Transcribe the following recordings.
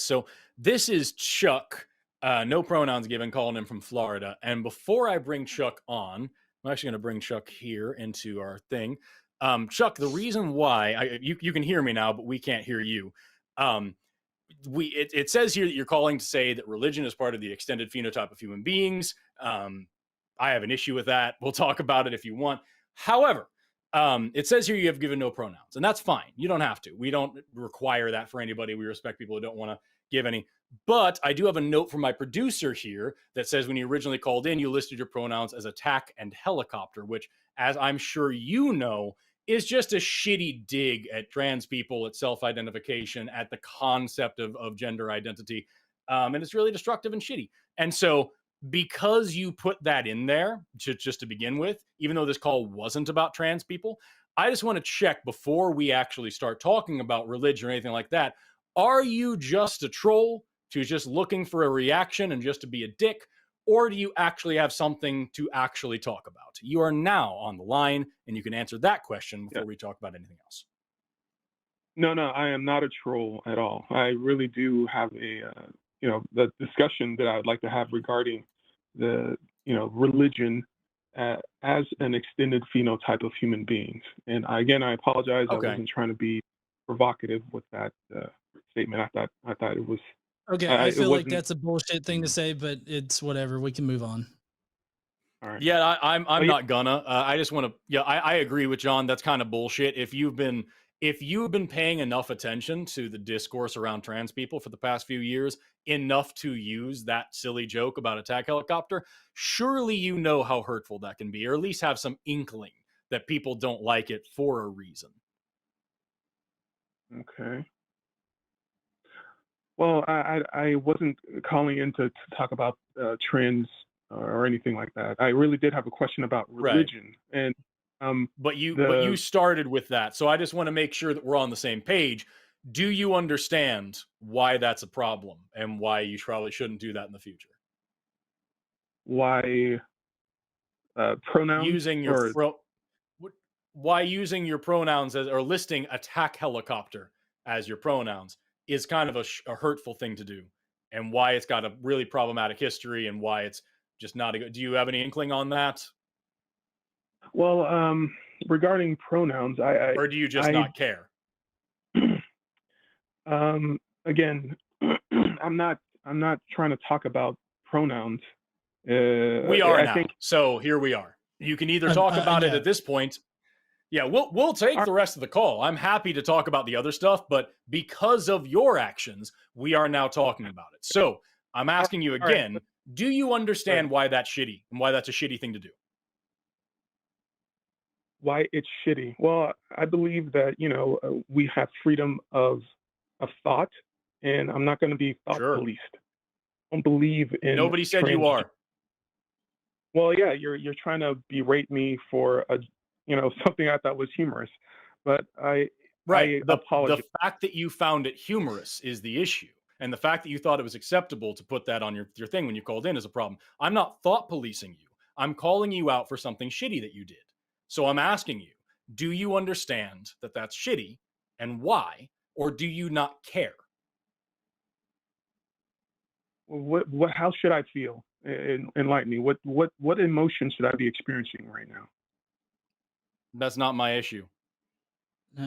So this is Chuck, no pronouns given, calling him from Florida. And before I bring Chuck on, I'm actually going to bring Chuck here into our thing. Chuck, the reason why you can hear me now, but we can't hear you. Um, it says here that you're calling to say that religion is part of the extended phenotype of human beings. I have an issue with that. We'll talk about it if you want. However, it says here you have given no pronouns, and that's fine. You don't have to. We don't require that for anybody. We respect people who don't want to give any. But I do have a note from my producer here that says when you originally called in, you listed your pronouns as attack and helicopter, which, as I'm sure you know, is just a shitty dig at trans people, at self-identification, at the concept of gender identity. And it's really destructive and shitty. And so because you put that in there, just to begin with, even though this call wasn't about trans people, I just want to check before we actually start talking about religion or anything like that. Are you just a troll who's just looking for a reaction and just to be a dick? Or do you actually have something to actually talk about? You are now on the line, and you can answer that question before we talk about anything else. No, I am not a troll at all. I really do have the discussion that I'd like to have regarding the, religion as an extended phenotype of human beings. And again, I apologize. Okay. I wasn't trying to be provocative with that statement. I thought it was. Okay, I feel like that's a bullshit thing to say, but it's whatever. We can move on. All right. Yeah, I'm not gonna. I just want to. Yeah, I agree with John. That's kind of bullshit. If you've been paying enough attention to the discourse around trans people for the past few years, enough to use that silly joke about attack helicopter, surely you know how hurtful that can be, or at least have some inkling that people don't like it for a reason. Okay. Well, I wasn't calling in to talk about trans or anything like that. I really did have a question about religion, and but you started with that, so I just want to make sure that we're on the same page. Do you understand why that's a problem and why you probably shouldn't do that in the future? Why pronouns using your why using your pronouns as, or listing attack helicopter as your pronouns is kind of a hurtful thing to do, and why it's got a really problematic history, and why it's just not a good. Do you have any inkling on that? Well, regarding pronouns, or do you just not care? Again, I'm not trying to talk about pronouns. We are now. So here we are. You can either talk about it at this point. Yeah, we'll take the rest of the call. I'm happy to talk about the other stuff, but because of your actions, we are now talking about it. So I'm asking you again, do you understand why that's shitty and why that's a shitty thing to do? Why it's shitty? Well, I believe that, we have freedom of thought, and I'm not going to be thought policed. I don't believe in. Nobody said you are. Well, yeah, you're trying to berate me for something I thought was humorous, but I apologize. The fact that you found it humorous is the issue, and the fact that you thought it was acceptable to put that on your thing when you called in is a problem. I'm not thought policing you. I'm calling you out for something shitty that you did. So I'm asking you, do you understand that that's shitty and why, or do you not care? What how should I feel? Enlighten me. What emotion should I be experiencing right now? That's not my issue.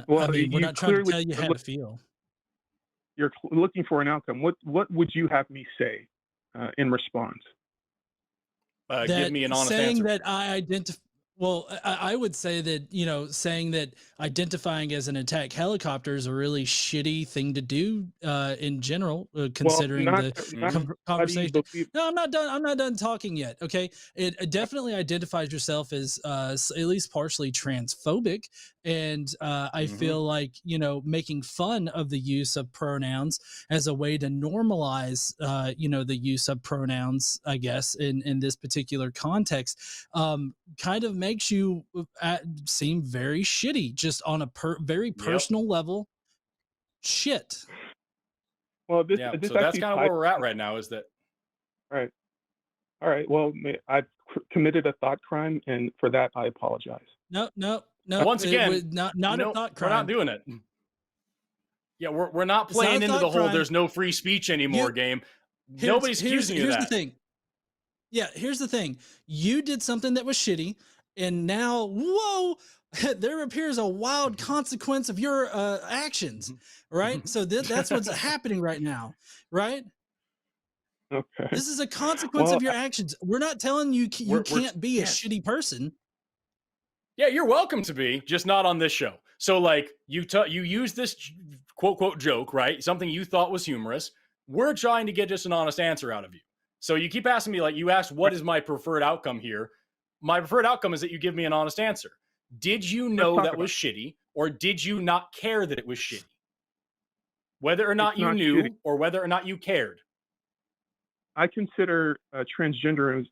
Well, I mean, we're not trying to tell you how to feel. You're looking for an outcome. What would you have me say in response? Give me an honest answer. Saying that I identify. Well, I would say that, saying that identifying as an attack helicopter is a really shitty thing to do in general, considering the conversation. No, I'm not done. I'm not done talking yet. Okay. It definitely identifies yourself as at least partially transphobic. And I feel like, making fun of the use of pronouns as a way to normalize, the use of pronouns, I guess, in this particular context, kind of makes you seem very shitty, just on a very personal level. Shit. Well, this so that's kind of where we're at right now. Is that right? All right. Well, I've committed a thought crime, and for that, I apologize. No. Once again, not a thought crime. We're not doing it. Yeah, we're not playing into the whole there's no free speech anymore game. Nobody's accusing you of that. Here's the thing. Yeah, here's the thing. You did something that was shitty, and now, whoa, there appears a wild consequence of your actions, right? So that's what's happening right now, right? Okay. This is a consequence of your actions. We're not telling you you can't be a shitty person. Yeah, you're welcome to be, just not on this show. So like you use this quote quote joke, right? Something you thought was humorous. We're trying to get just an honest answer out of you. So you keep asking me, like you asked, what is my preferred outcome here? My preferred outcome is that you give me an honest answer. Did you know that was shitty, or did you not care that it was shitty? Whether or not you knew, or whether or not you cared. I consider transgenderism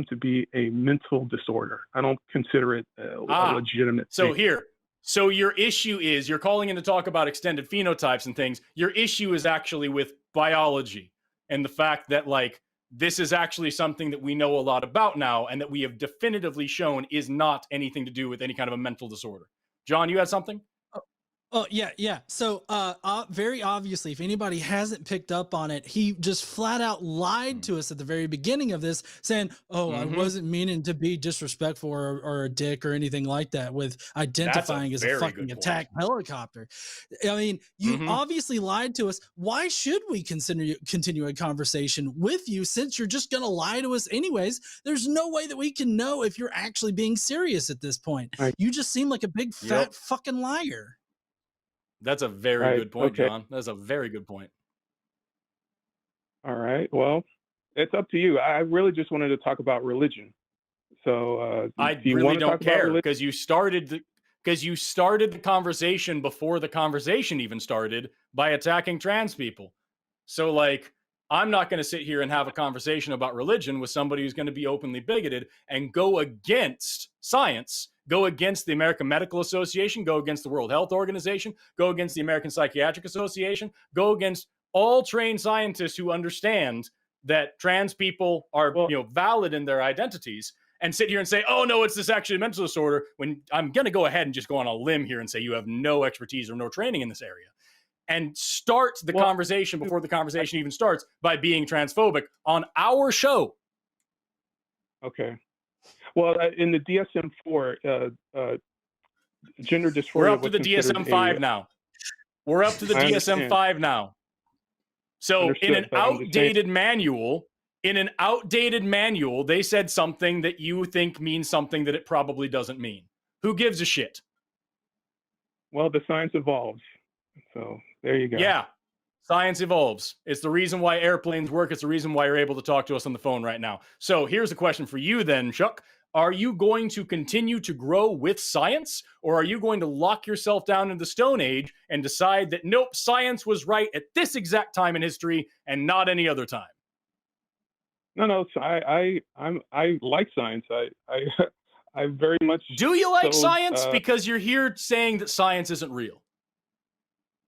to be a mental disorder. I don't consider it a legitimate thing. So your issue is, you're calling in to talk about extended phenotypes and things. Your issue is actually with biology and the fact that like this is actually something that we know a lot about now and that we have definitively shown is not anything to do with any kind of a mental disorder. John, you had something? Oh, yeah. So very obviously, if anybody hasn't picked up on it, he just flat out lied to us at the very beginning of this, saying, oh, I wasn't meaning to be disrespectful or a dick or anything like that with identifying as a fucking attack helicopter. I mean, you obviously lied to us. Why should we continue a conversation with you since you're just going to lie to us anyways? There's no way that we can know if you're actually being serious at this point. You just seem like a big fat fucking liar. That's a very good point, John. That's a very good point. All right. Well, it's up to you. I really just wanted to talk about religion. So I really don't care because you started the conversation before the conversation even started by attacking trans people. So like, I'm not going to sit here and have a conversation about religion with somebody who's going to be openly bigoted and go against science, go against the American Medical Association, go against the World Health Organization, go against the American Psychiatric Association, go against all trained scientists who understand that trans people are valid in their identities, and sit here and say, oh no, it's this actually a mental disorder, when I'm going to go ahead and just go on a limb here and say you have no expertise or no training in this area. And start the conversation before the conversation even starts by being transphobic on our show. Okay. Well, in the DSM-4, gender dysphoria. We're up to the DSM-5 now. We're up to the DSM-5 now. So in an outdated manual, they said something that you think means something that it probably doesn't mean. Who gives a shit? Well, the science evolves. So there you go. Yeah, science evolves. It's the reason why airplanes work. It's the reason why you're able to talk to us on the phone right now. So here's a question for you then, Chuck. Are you going to continue to grow with science, or are you going to lock yourself down in the Stone Age and decide that, nope, science was right at this exact time in history and not any other time? No. So I like science. I very much. Do you like science? Because you're here saying that science isn't real.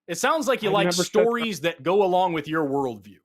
It sounds like you like stories that go along with your worldview.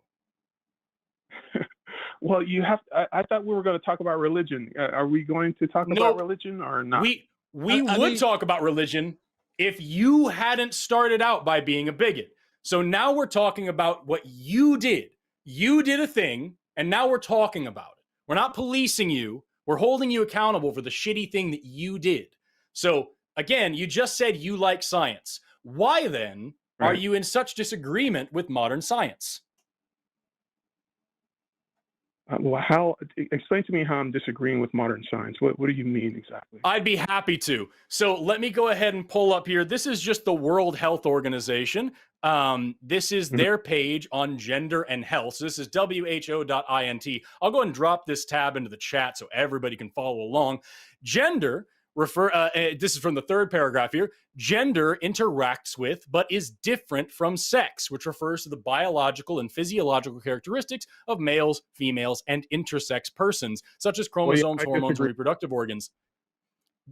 Well, you have. I thought we were going to talk about religion. Are we going to talk about religion or not? We would talk about religion if you hadn't started out by being a bigot. So now we're talking about what you did. You did a thing, and now we're talking about it. We're not policing you. We're holding you accountable for the shitty thing that you did. So again, you just said you like science. Why then are you in such disagreement with modern science? Well, explain to me how I'm disagreeing with modern science. What do you mean exactly? I'd be happy to. So let me go ahead and pull up here. This is just the World Health Organization. This is their page on gender and health. So this is who.int. I'll go ahead and drop this tab into the chat so everybody can follow along. Gender this is from the third paragraph here. Gender interacts with, but is different from sex, which refers to the biological and physiological characteristics of males, females, and intersex persons, such as chromosomes, hormones, and reproductive organs.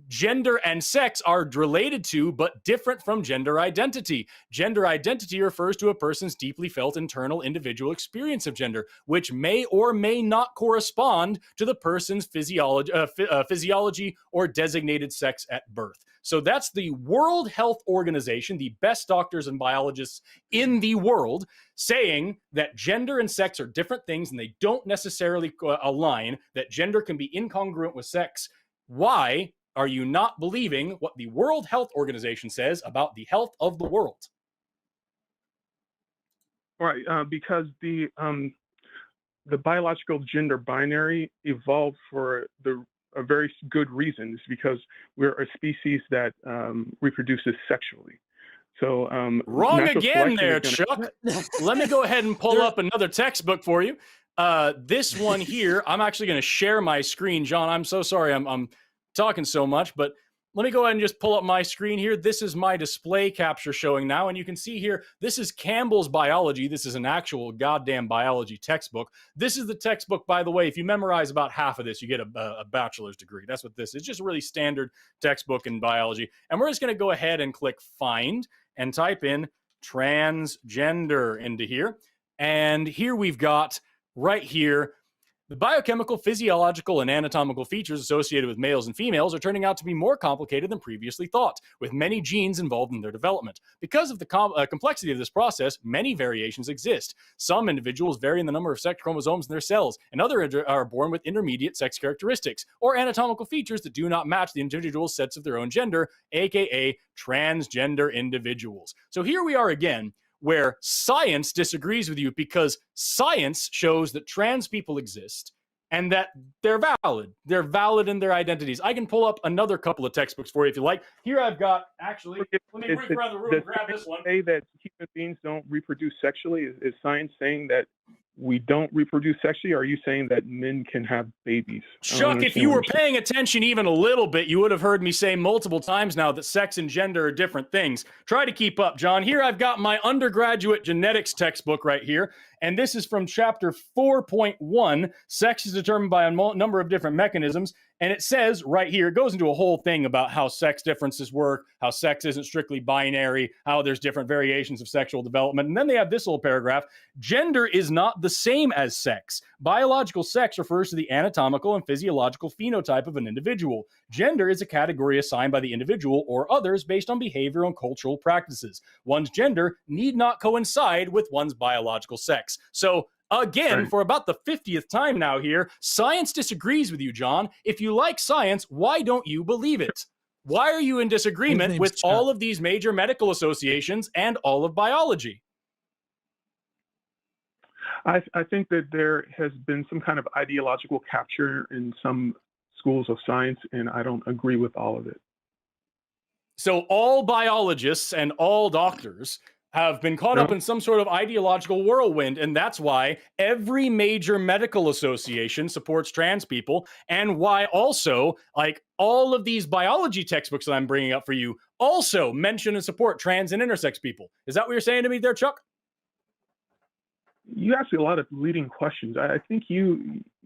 gender and sex are related to but different from gender identity. Gender identity refers to a person's deeply felt internal individual experience of gender, which may or may not correspond to the person's physiology or designated sex at birth. So that's the World Health Organization, the best doctors and biologists in the world, saying that gender and sex are different things and they don't necessarily align, that gender can be incongruent with sex. Why are you not believing what the World Health Organization says about the health of the world? Right, because the biological gender binary evolved for a very good reason. It's because we're a species that reproduces sexually. So wrong again there, Chuck. Let me go ahead and pull up another textbook for you. This one here, I'm actually going to share my screen. John, I'm so sorry I'm talking so much, but let me go ahead and just pull up my screen here. This is my display capture showing now, and you can see here, this is Campbell's Biology. This is an actual goddamn biology textbook. This is the textbook, by the way. If you memorize about half of this, you get a bachelor's degree. That's what this is. Just a really standard textbook in biology. And we're just going to go ahead and click Find and type in transgender into here. And here we've got right here, the biochemical, physiological, and anatomical features associated with males and females are turning out to be more complicated than previously thought, with many genes involved in their development. Because of the complexity of this process, many variations exist. Some individuals vary in the number of sex chromosomes in their cells, and others are born with intermediate sex characteristics, or anatomical features that do not match the individual's sets of their own gender, aka transgender individuals. So here we are again, where science disagrees with you because science shows that trans people exist and that they're valid. They're valid in their identities. I can pull up another couple of textbooks for you if you like. Here I've got, actually, let me break around the room and grab this one. Say that human beings don't reproduce sexually? Is science saying that we don't reproduce sexually, or are you saying that men can have babies? Chuck, if you were paying attention even a little bit, you would have heard me say multiple times now that sex and gender are different things. Try to keep up, John. Here I've got my undergraduate genetics textbook right here, and this is from chapter 4.1, Sex is determined by a number of different mechanisms. And it says right here, it goes into a whole thing about how sex differences work, how sex isn't strictly binary, how there's different variations of sexual development. And then they have this little paragraph: gender is not the same as sex. Biological sex refers to the anatomical and physiological phenotype of an individual. Gender is a category assigned by the individual or others based on behavioral and cultural practices. One's gender need not coincide with one's biological sex. So again, for about the 50th time now here, science disagrees with you, John. If you like science, why don't you believe it? Why are you in disagreement with all of these major medical associations and all of biology? I think that there has been some kind of ideological capture in some schools of science, and I don't agree with all of it. So all biologists and all doctors have been caught up in some sort of ideological whirlwind, and that's why every major medical association supports trans people, and why also, like, all of these biology textbooks that I'm bringing up for you also mention and support trans and intersex people. Is that what you're saying to me there, Chuck? You ask a lot of leading questions. I think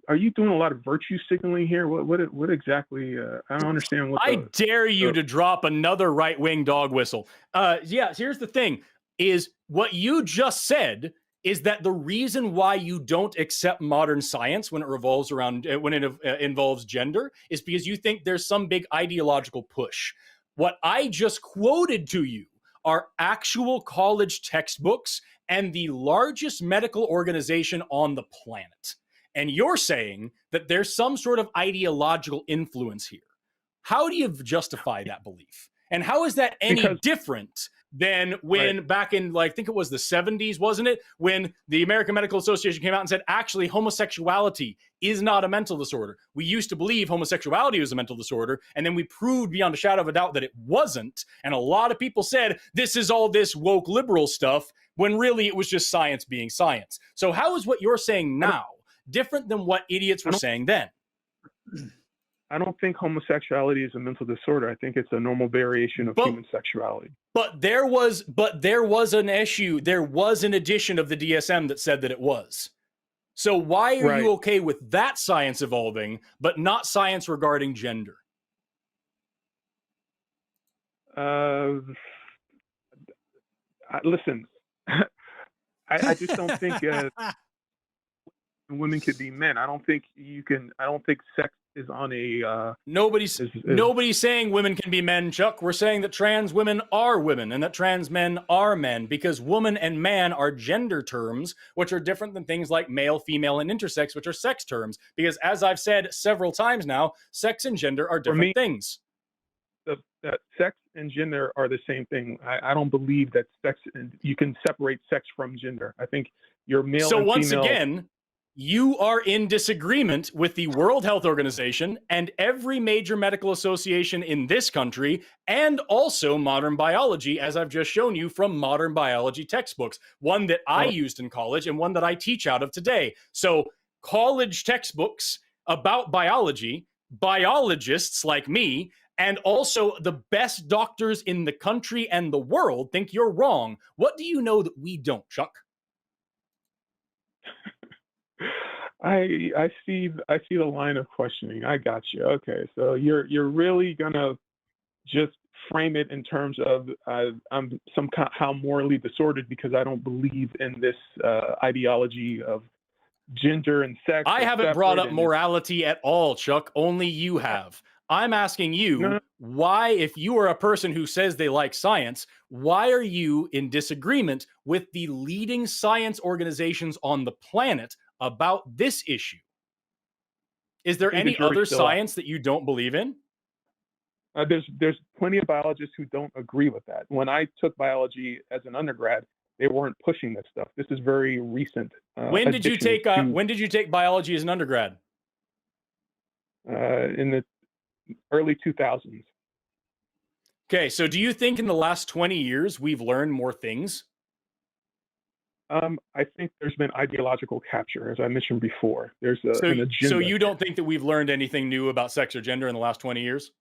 are you doing a lot of virtue signaling here? What exactly? I don't understand what. I dare you to drop another right-wing dog whistle. Yeah, here's the thing. Is what you just said is that the reason why you don't accept modern science when it revolves around, when it involves gender, is because you think there's some big ideological push. What I just quoted to you are actual college textbooks and the largest medical organization on the planet. And you're saying that there's some sort of ideological influence here. How do you justify that belief? And how is that any different than when back in, like, I think it was the 70s, wasn't it? When the American Medical Association came out and said, actually, homosexuality is not a mental disorder. We used to believe homosexuality was a mental disorder, and then we proved beyond a shadow of a doubt that it wasn't. And a lot of people said, this is all this woke liberal stuff, when really it was just science being science. So how is what you're saying now different than what idiots were saying then? I don't think homosexuality is a mental disorder. I think it's a normal variation of human sexuality. But there was an issue. There was an edition of the DSM that said that it was. So why are you okay with that science evolving, but not science regarding gender? Listen, I just don't think women could be men. I don't think you can. I don't think sex is on a. Nobody's saying women can be men, Chuck. We're saying that trans women are women and that trans men are men, because woman and man are gender terms, which are different than things like male, female, and intersex, which are sex terms. Because as I've said several times now, sex and gender are different things. That sex and gender are the same thing. I don't believe that sex and you can separate sex from gender. I think you're male. So and once female. again, you are in disagreement with the World Health Organization and every major medical association in this country, and also modern biology, as I've just shown you from modern biology textbooks, one that I used in college and one that I teach out of today. So college textbooks about biology, biologists like me, and also the best doctors in the country and the world think you're wrong. What do you know that we don't, Chuck? I see the line of questioning. I got you. Okay, so you're really gonna just frame it in terms of I'm somehow morally disordered because I don't believe in this ideology of gender and sex. I haven't brought up morality at all, Chuck. Only you have. I'm asking you, why, if you are a person who says they like science, why are you in disagreement with the leading science organizations on the planet about this issue? Is there any other science that you don't believe in? There's plenty of biologists who don't agree with that. When I took biology as an undergrad, they weren't pushing this stuff. This is very recent. When did you take biology as an undergrad? In the early 2000s. Okay, so do you think in the last 20 years we've learned more things? I think there's been ideological capture, as I mentioned before. There's an agenda. So you don't think that we've learned anything new about sex or gender in the last 20 years?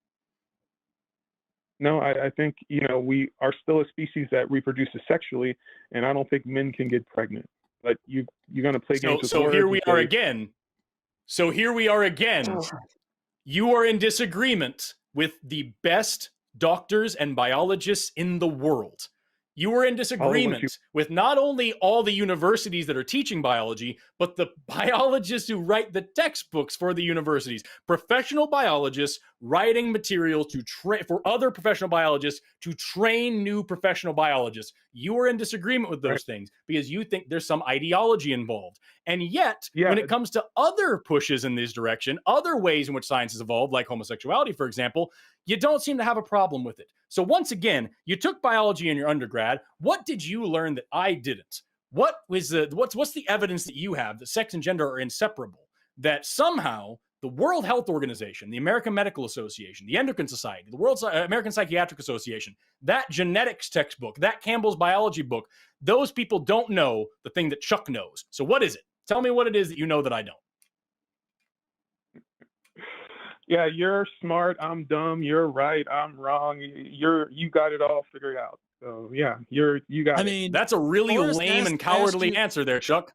No, I think, we are still a species that reproduces sexually, and I don't think men can get pregnant. But you're going to play games with words. So here we are again. You are in disagreement with the best doctors and biologists in the world. You are in disagreement with not only all the universities that are teaching biology, but the biologists who write the textbooks for the universities. Professional biologists writing material for other professional biologists to train new professional biologists. You are in disagreement with those things because you think there's some ideology involved. And yet, when it comes to other pushes in this direction, other ways in which science has evolved, like homosexuality, for example, you don't seem to have a problem with it. So once again, you took biology in your undergrad. What did you learn that I didn't? What's the evidence that you have that sex and gender are inseparable? That somehow the World Health Organization, the American Medical Association, the Endocrine Society, the American Psychiatric Association, that genetics textbook, that Campbell's biology book, those people don't know the thing that Chuck knows. So what is it? Tell me what it is that you know that I don't. Yeah, you're smart. I'm dumb. You're right. I'm wrong. You got it all figured out. So yeah, you got it. I mean, that's a really lame and cowardly answer there, Chuck.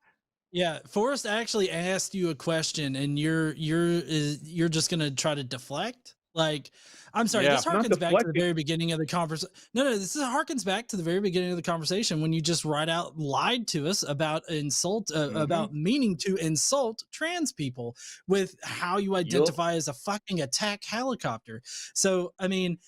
Yeah, Forrest actually asked you a question, and you're just gonna try to deflect. Like, I'm sorry, this harkens back to the very beginning of the conversation. No, this harkens back to the very beginning of the conversation when you just lied to us about about meaning to insult trans people with how you identify as a fucking attack helicopter. So, I mean,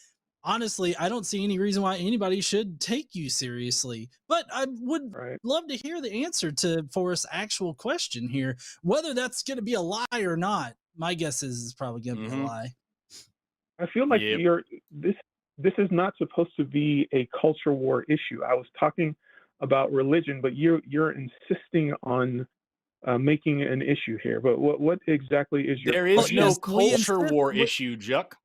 honestly, I don't see any reason why anybody should take you seriously. But I would love to hear the answer to Forrest's actual question here, whether that's going to be a lie or not. My guess is it's probably going to be a lie. I feel like this is not supposed to be a culture war issue. I was talking about religion, but you're insisting on making an issue here. But what exactly is your? There is no culture war issue, Chuck.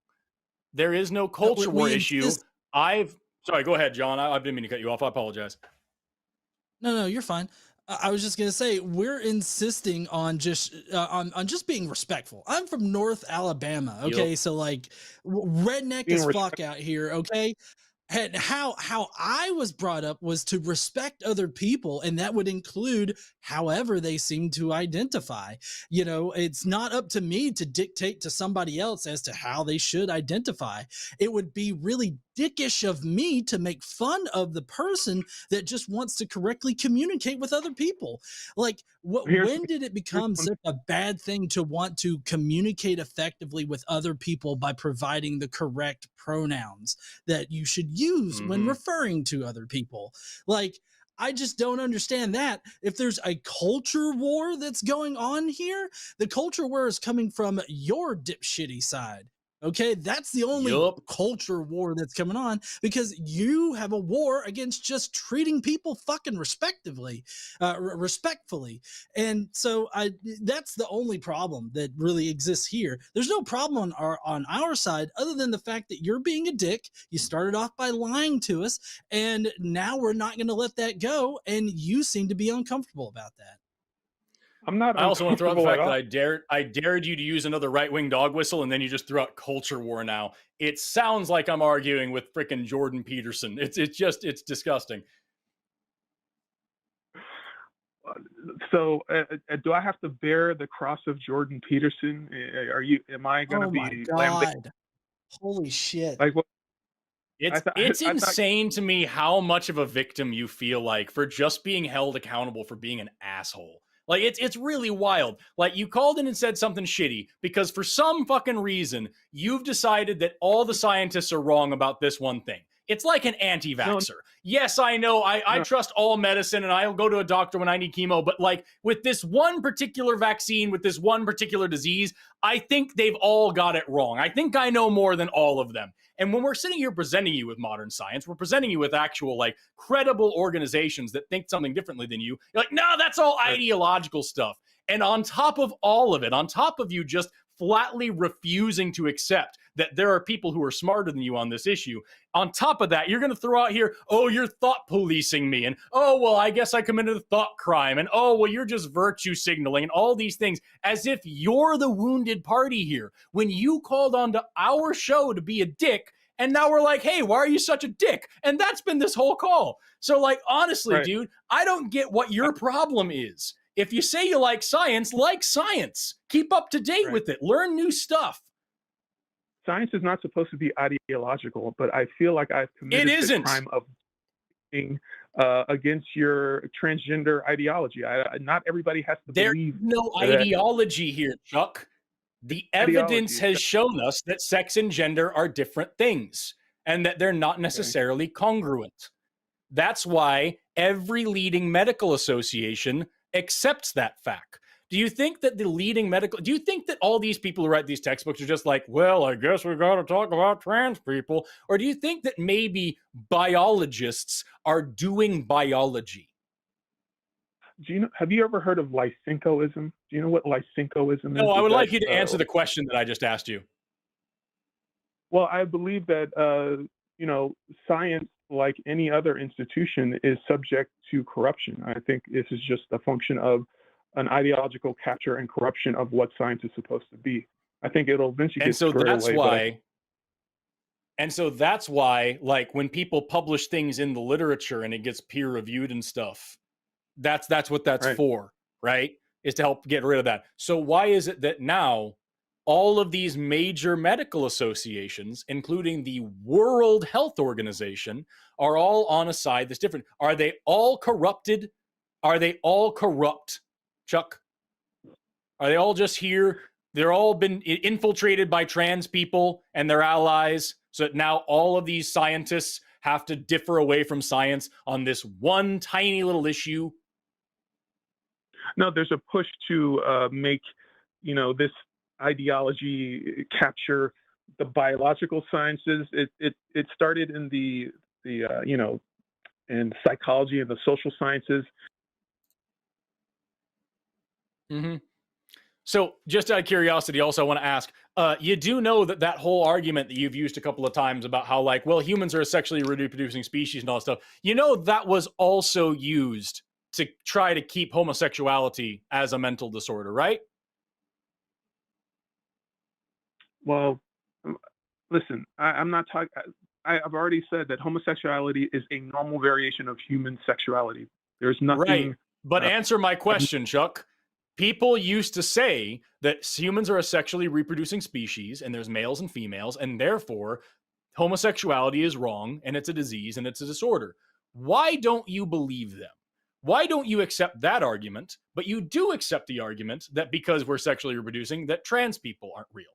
There is no culture war issue. Sorry, go ahead, John. I didn't mean to cut you off. I apologize. No, you're fine. I was just gonna say we're insisting on just being respectful. I'm from North Alabama, okay? So like redneck as fuck out here, okay? And how I was brought up was to respect other people, and that would include however they seem to identify. You know, it's not up to me to dictate to somebody else as to how they should identify. It would be really dickish of me to make fun of the person that just wants to correctly communicate with other people. Like, Here's when did it here's become one. such a bad thing to want to communicate effectively with other people by providing the correct pronouns that you should use when Mm-hmm. referring to other people? Like, I just don't understand that. If there's a culture war that's going on here, the culture war is coming from your dipshitty side. Okay, that's the only Yup. culture war that's coming on, because you have a war against just treating people fucking respectfully. And so that's the only problem that really exists here. There's no problem on our side other than the fact that you're being a dick. You started off by lying to us, and now we're not going to let that go, and you seem to be uncomfortable about that. I'm not I also want to throw out the uncomfortable at fact that all. I dared you to use another right-wing dog whistle, and then you just threw out culture war now. It sounds like I'm arguing with frickin' Jordan Peterson. It's disgusting. So, do I have to bear the cross of Jordan Peterson? Am I going to Oh my be lambasted? God. Holy shit. Like, what? It's I thought, insane to me how much of a victim you feel like for just being held accountable for being an asshole. Like, it's really wild. Like, you called in and said something shitty because for some fucking reason you've decided that all the scientists are wrong about this one thing. It's like an no, anti-vaxxer. Yes, I know. I no, trust all medicine and I'll go to a doctor when I need chemo. But like with this one particular vaccine, with this one particular disease, I think they've all got it wrong. I think I know more than all of them. And when we're sitting here presenting you with modern science, we're presenting you with actual, like, credible organizations that think something differently than you. You're like, no, that's all right, ideological stuff. And on top of all of it, on top of you just flatly refusing to accept that there are people who are smarter than you on this issue, on top of that, you're going to throw out here, oh, you're thought policing me. And, oh, well, I guess I committed a thought crime. And, oh, well, you're just virtue signaling and all these things as if you're the wounded party here when you called onto our show to be a dick. And now we're like, hey, why are you such a dick? And that's been this whole call. So, like, honestly, right, dude, I don't get what your problem is. If you say you like science, keep up to date right. with it, learn new stuff. Science is not supposed to be ideological, but I feel like I've It committed the isn't. crime of being against your transgender ideology. Not everybody has to There's believe no that ideology here, Chuck. The evidence ideology. has shown us that sex and gender are different things and that they're not Okay. necessarily congruent. That's why every leading medical association accepts that fact. Do you think that do you think that all these people who write these textbooks are just like, well, I guess we got to talk about trans people? Or do you think that maybe biologists are doing biology? Have you ever heard of Lysenkoism? Do you know what Lysenkoism is? No, I Is would that like you to answer the question that I just asked you. well, I believe that science, like any other institution, is subject to corruption. I think this is just a function of an ideological capture and corruption of what science is supposed to be. I think it'll eventually And get so squared that's away. why that's why, like, when people publish things in the literature and it gets peer reviewed and stuff, that's what that's Right. for, right? Is to help get rid of that. So why is it that now all of these major medical associations, including the World Health Organization, are all on a side that's different? Are they all corrupted? Are they all corrupt, Chuck? Are they all just here? They're all been infiltrated by trans people and their allies, so that now all of these scientists have to differ away from science on this one tiny little issue. No, there's a push to make this ideology capture the biological sciences. It started in the in psychology and the social sciences. Mm-hmm. So, just out of curiosity, also I want to ask, you do know that that whole argument that you've used a couple of times about how, like, well, humans are a sexually reproducing species and all that stuff, you know that was also used to try to keep homosexuality as a mental disorder, right? Well, listen, I'm not talking. I've already said that homosexuality is a normal variation of human sexuality. There's nothing. Right. But answer my question, Chuck. People used to say that humans are a sexually reproducing species and there's males and females, and therefore homosexuality is wrong and it's a disease and it's a disorder. Why don't you believe them? Why don't you accept that argument, but you do accept the argument that because we're sexually reproducing, that trans people aren't real?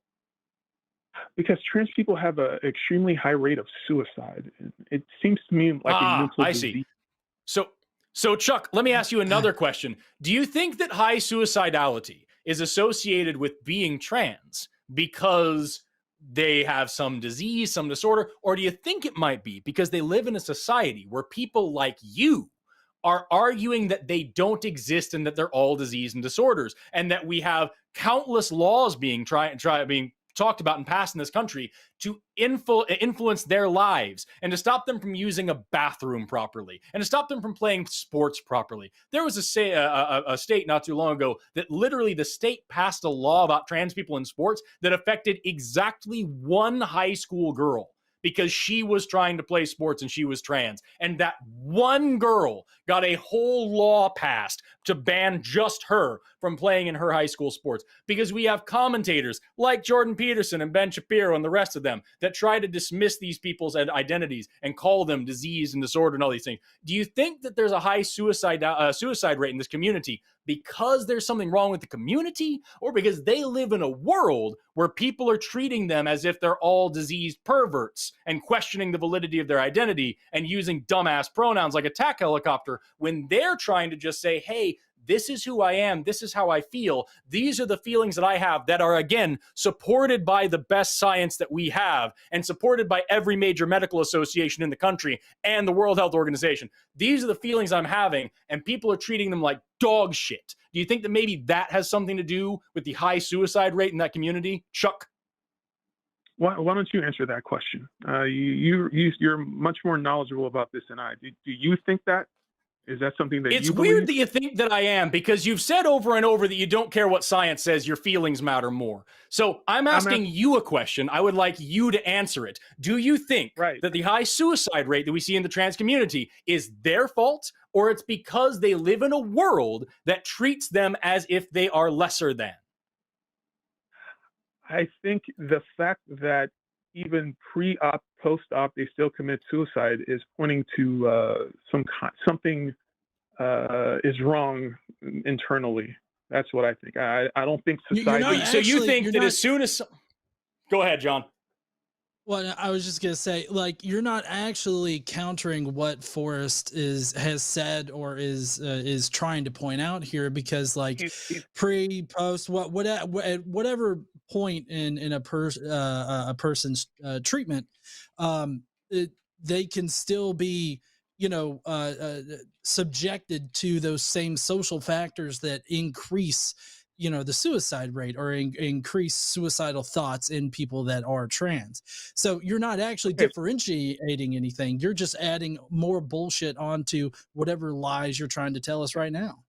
Because trans people have an extremely high rate of suicide. It seems to me like a mental disease. So Chuck, let me ask you another question. Do you think that high suicidality is associated with being trans because they have some disease, some disorder, or do you think it might be because they live in a society where people like you are arguing that they don't exist and that they're all disease and disorders, and that we have countless laws being being talked about and passed in this country to influence their lives and to stop them from using a bathroom properly and to stop them from playing sports properly? There was a state not too long ago that literally the state passed a law about trans people in sports that affected exactly one high school girl because she was trying to play sports and she was trans. And that one girl got a whole law passed to ban just her from playing in her high school sports, because we have commentators like Jordan Peterson and Ben Shapiro and the rest of them that try to dismiss these people's identities and call them disease and disorder and all these things. Do you think that there's a high suicide rate in this community because there's something wrong with the community, or because they live in a world where people are treating them as if they're all diseased perverts and questioning the validity of their identity and using dumbass pronouns like attack helicopter when they're trying to just say, hey, this is who I am. This is how I feel. These are the feelings that I have that are, again, supported by the best science that we have and supported by every major medical association in the country and the World Health Organization. These are the feelings I'm having, and people are treating them like dog shit. Do you think that maybe that has something to do with the high suicide rate in that community, Chuck? Why don't you answer that question? You're much more knowledgeable about this than I. Do you think that? Is that something that it's you believe? Weird that you think that I am, because you've said over and over that you don't care what science says, your feelings matter more. So I'm asking you a question. I would like you to answer it. Do you think that the high suicide rate that we see in the trans community is their fault, or it's because they live in a world that treats them as if they are lesser than? I think the fact that even pre-op, post-op, they still commit suicide is pointing to something is wrong internally. That's what I think. I don't think society. So you think that as soon as... Go ahead, John. Well, I was just gonna say, like, you're not actually countering what Forrest has said or is trying to point out here, because like pre, post, whatever point in a person's treatment, they can still be, subjected to those same social factors that increase the suicide rate or increase suicidal thoughts in people that are trans. So you're not actually differentiating anything. You're just adding more bullshit onto whatever lies you're trying to tell us right now.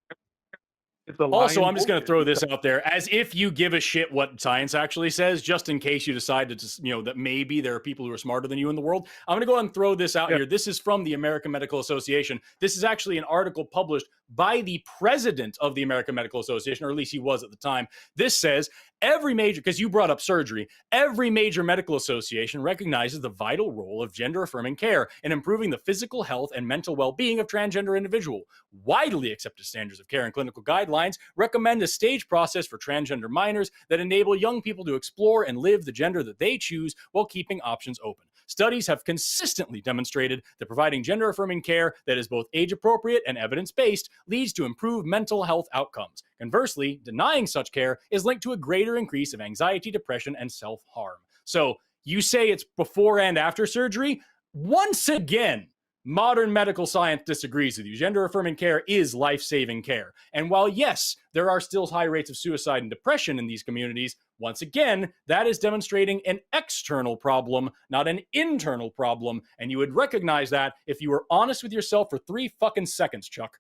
Also, I'm just going to throw this out there, as if you give a shit what science actually says, just in case you decide to, that maybe there are people who are smarter than you in the world. I'm going to go ahead and throw this out here. This is from the American Medical Association. This is actually an article published by the president of the American Medical Association, or at least he was at the time. This says, every major, because you brought up surgery, every major medical association recognizes the vital role of gender-affirming care in improving the physical health and mental well-being of transgender individuals. Widely accepted standards of care and clinical guidelines recommend a stage process for transgender minors that enable young people to explore and live the gender that they choose while keeping options open. Studies have consistently demonstrated that providing gender-affirming care that is both age-appropriate and evidence-based leads to improved mental health outcomes. Conversely, denying such care is linked to a greater increase of anxiety, depression, and self-harm. So you say it's before and after surgery? Once again, modern medical science disagrees with you. Gender-affirming care is life-saving care. And while, yes, there are still high rates of suicide and depression in these communities, once again, that is demonstrating an external problem, not an internal problem. And you would recognize that if you were honest with yourself for 3 fucking seconds, Chuck.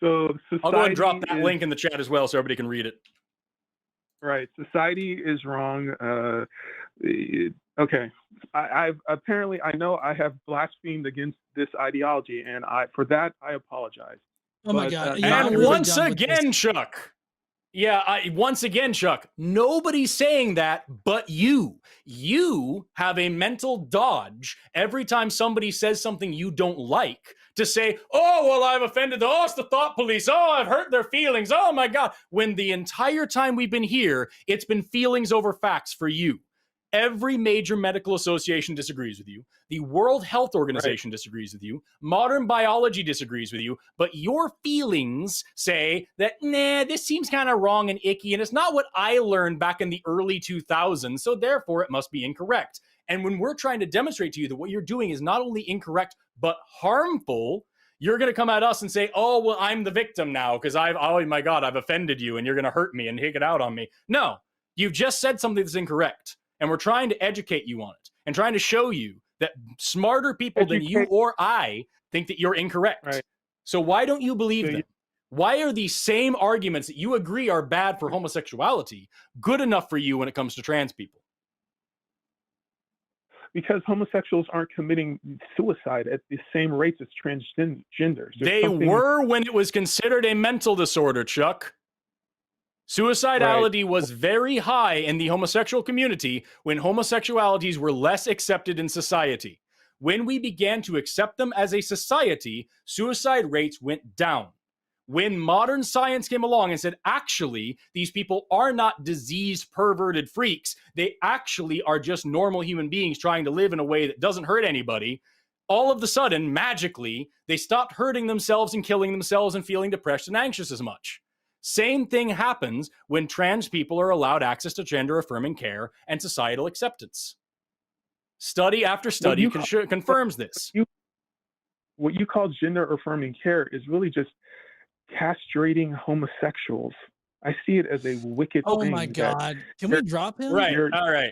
So I'll go ahead and drop that link in the chat as well so everybody can read it. Right. Society is wrong. Okay. I've apparently, I know I have blasphemed against this ideology, and for that I apologize. Oh my God. And once again, Chuck. Yeah, once again, Chuck, nobody's saying that but you. You have a mental dodge every time somebody says something you don't like to say, oh, well, I've offended it's the thought police. Oh, I've hurt their feelings. Oh, my God. When the entire time we've been here, it's been feelings over facts for you. Every major medical association disagrees with you. The World Health Organization disagrees with you. Modern biology disagrees with you. But your feelings say that, nah, this seems kind of wrong and icky, and it's not what I learned back in the early 2000s, so therefore it must be incorrect. And when we're trying to demonstrate to you that what you're doing is not only incorrect, but harmful, you're going to come at us and say, oh, well, I'm the victim now because oh my God, I've offended you and you're going to hurt me and take it out on me. No, you've just said something that's incorrect. And we're trying to educate you on it and trying to show you that smarter people than you or I think that you're incorrect. Right. So why don't you believe them? Why are these same arguments that you agree are bad for homosexuality good enough for you when it comes to trans people? Because homosexuals aren't committing suicide at the same rates as transgenders. They were when it was considered a mental disorder, Chuck. Suicidality was very high in the homosexual community when homosexualities were less accepted in society. When we began to accept them as a society, suicide rates went down. When modern science came along and said, actually, these people are not diseased, perverted freaks. They actually are just normal human beings trying to live in a way that doesn't hurt anybody. All of a sudden, magically, they stopped hurting themselves and killing themselves and feeling depressed and anxious as much. Same thing happens when trans people are allowed access to gender-affirming care and societal acceptance. Study after study confirms this. What you call gender-affirming care is really just castrating homosexuals. I see it as a wicked thing. Oh my God. Can we drop him? Right. All right.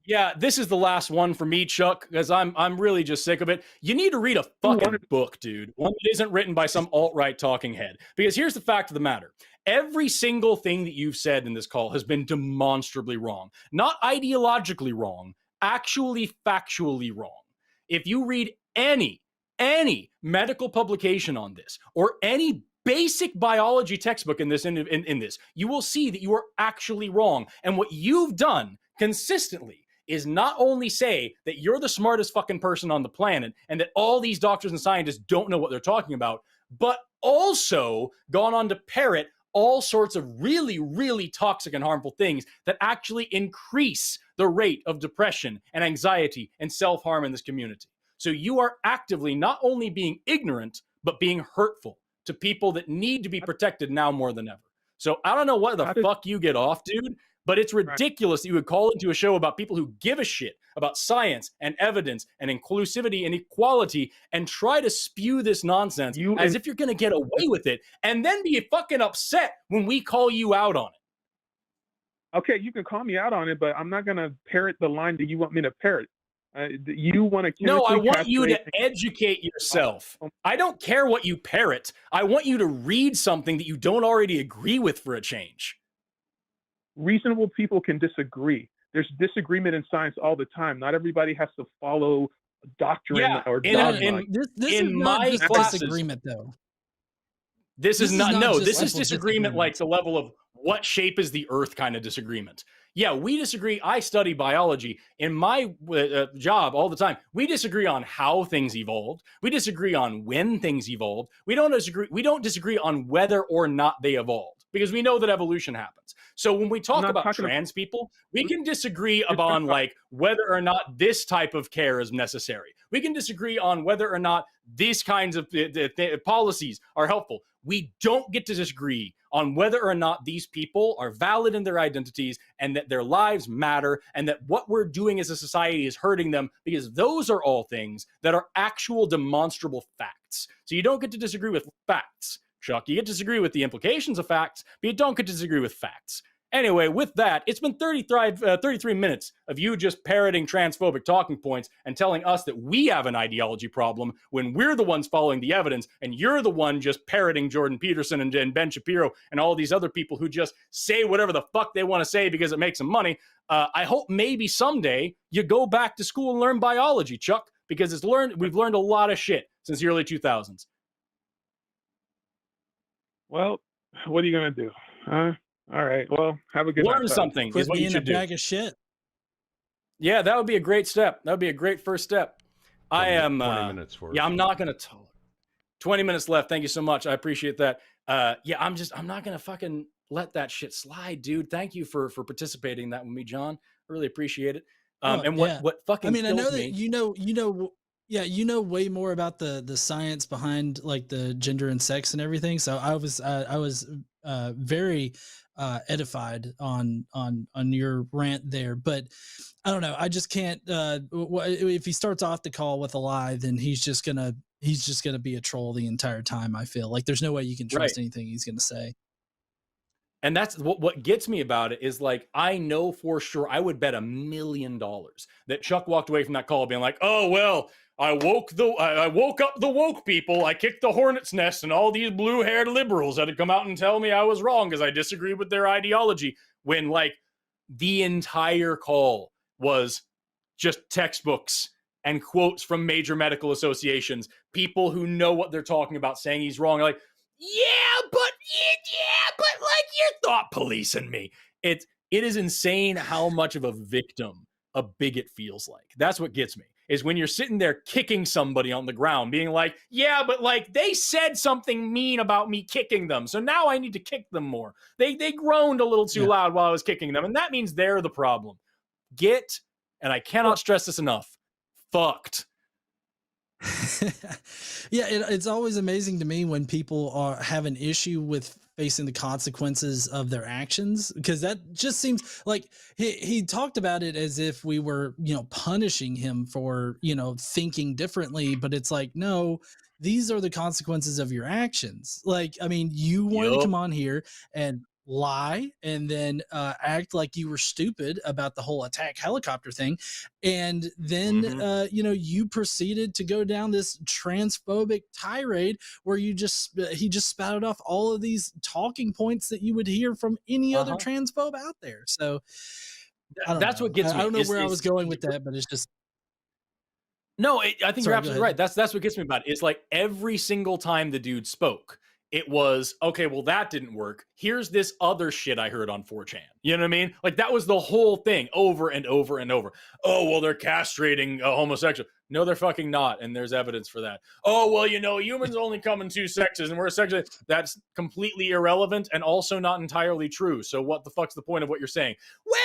Yeah, this is the last one for me, Chuck, because I'm really just sick of it. You need to read a fucking book, dude. One that isn't written by some alt-right talking head. Because here's the fact of the matter. Every single thing that you've said in this call has been demonstrably wrong. Not ideologically wrong, actually factually wrong. If you read any medical publication on this, or any basic biology textbook in this, in this, you will see that you are actually wrong. And what you've done consistently is not only say that you're the smartest fucking person on the planet and that all these doctors and scientists don't know what they're talking about, but also gone on to parrot all sorts of really, really toxic and harmful things that actually increase the rate of depression and anxiety and self-harm in this community. So you are actively not only being ignorant, but being hurtful to people that need to be protected now more than ever. So I don't know what the fuck you get off, dude, but it's ridiculous that you would call into a show about people who give a shit about science and evidence and inclusivity and equality and try to spew this nonsense as if you're going to get away with it and then be fucking upset when we call you out on it. Okay, you can call me out on it, but I'm not going to parrot the line that you want me to parrot. You want to No, I want you to educate yourself. I don't care what you parrot. I want you to read something that you don't already agree with for a change. Reasonable people can disagree. There's disagreement in science all the time. Not everybody has to follow doctrine or dogma. This is not just disagreement, though. This is not this is disagreement like the level of what shape is the earth kind of disagreement. Yeah, we disagree. I study biology in my job all the time. We disagree on how things evolved. We disagree on when things evolved. We don't disagree on whether or not they evolved because we know that evolution happens. So when we talk about trans people, we can disagree upon like whether or not this type of care is necessary. We can disagree on whether or not these kinds of policies are helpful. We don't get to disagree on whether or not these people are valid in their identities and that their lives matter and that what we're doing as a society is hurting them, because those are all things that are actual demonstrable facts. So you don't get to disagree with facts, Chuck. You get to disagree with the implications of facts, but you don't get to disagree with facts. Anyway, with that, it's been 33 minutes of you just parroting transphobic talking points and telling us that we have an ideology problem when we're the ones following the evidence, and you're the one just parroting Jordan Peterson and Ben Shapiro and all these other people who just say whatever the fuck they want to say because it makes them money. I hope maybe someday you go back to school and learn biology, Chuck, because we've learned a lot of shit since the early 2000s. Well, what are you gonna do? All right. Well, have a good night. Learn something is what you should do. Bag of shit. Yeah, that would be a great step. That would be a great first step. 20 minutes for I'm not gonna 20 minutes left. Thank you so much. I appreciate that. Yeah, I'm not gonna fucking let that shit slide, dude. Thank you for participating in that with me, John. I really appreciate it. What fucking I mean, I know that me, you know way more about the science behind like the gender and sex and everything. So I was very edified on your rant there, but I don't know. I just can't. If he starts off the call with a lie, then he's just gonna be a troll the entire time. I feel like there's no way you can trust anything he's gonna say. And that's what gets me about it is like, I know for sure, I would bet $1 million that Chuck walked away from that call being like, oh, well, I woke up the woke people. I kicked the hornet's nest, and all these blue-haired liberals had to come out and tell me I was wrong because I disagreed with their ideology. When like the entire call was just textbooks and quotes from major medical associations, people who know what they're talking about saying he's wrong. Like, yeah, but like you're thought policing me. It is insane how much of a victim a bigot feels like. That's what gets me, is when you're sitting there kicking somebody on the ground, being like, yeah, but like they said something mean about me kicking them, so now I need to kick them more. They groaned a little too loud while I was kicking them, and that means they're the problem. And I cannot stress this enough, fucked. Yeah, it's always amazing to me when people have an issue with facing the consequences of their actions, because that just seems like he talked about it as if we were, punishing him for, thinking differently, but it's like, no, these are the consequences of your actions. Like, I mean, you wanted to come on here and lie and then act like you were stupid about the whole attack helicopter thing, and then you proceeded to go down this transphobic tirade where he just spouted off all of these talking points that you would hear from any other transphobe out there. So that's what gets me. I don't know where I was going with that, but it's just I think you're absolutely right. That's what gets me about it. It's like every single time the dude spoke, it was, okay, well, that didn't work. Here's this other shit I heard on 4chan. You know what I mean? Like, that was the whole thing over and over and over. Oh, well, they're castrating a homosexual. No, they're fucking not, and there's evidence for that. Oh, well, humans only come in two sexes, and we're sexually... That's completely irrelevant and also not entirely true. So what the fuck's the point of what you're saying? Well,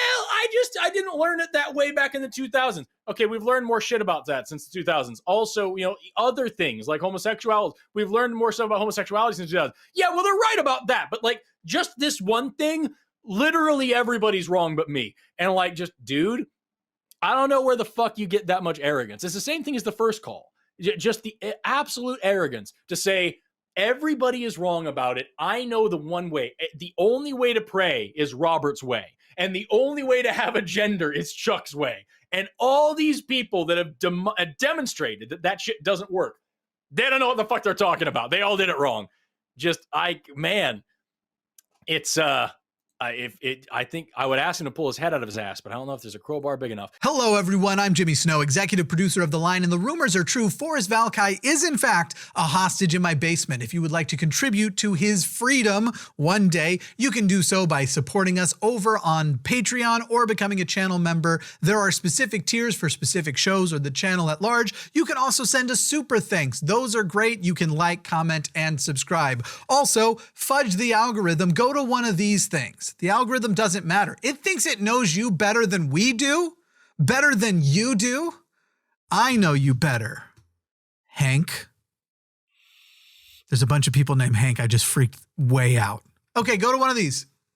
I didn't learn it that way back in the 2000s. Okay, we've learned more shit about that since the 2000s. Also, other things like homosexuality. We've learned more stuff about homosexuality since the 2000s. Yeah, well, they're right about that. But, like, just this one thing, literally everybody's wrong but me. And, like, just, dude... I don't know where the fuck you get that much arrogance. It's the same thing as the first call. Just the absolute arrogance to say, everybody is wrong about it. I know the one way. The only way to pray is Robert's way. And the only way to have a gender is Chuck's way. And all these people that have demonstrated that shit doesn't work, they don't know what the fuck they're talking about. They all did it wrong. It's... I think I would ask him to pull his head out of his ass, but I don't know if there's a crowbar big enough. Hello, everyone. I'm Jimmy Snow, executive producer of The Line, and the rumors are true. Forrest Valkai is, in fact, a hostage in my basement. If you would like to contribute to his freedom one day, you can do so by supporting us over on Patreon or becoming a channel member. There are specific tiers for specific shows or the channel at large. You can also send us super thanks. Those are great. You can like, comment, and subscribe. Also, fudge the algorithm. Go to one of these things. The algorithm doesn't matter. It thinks it knows you better than we do, better than you do. I know you better, Hank. There's a bunch of people named Hank. I just freaked way out. Okay, go to one of these.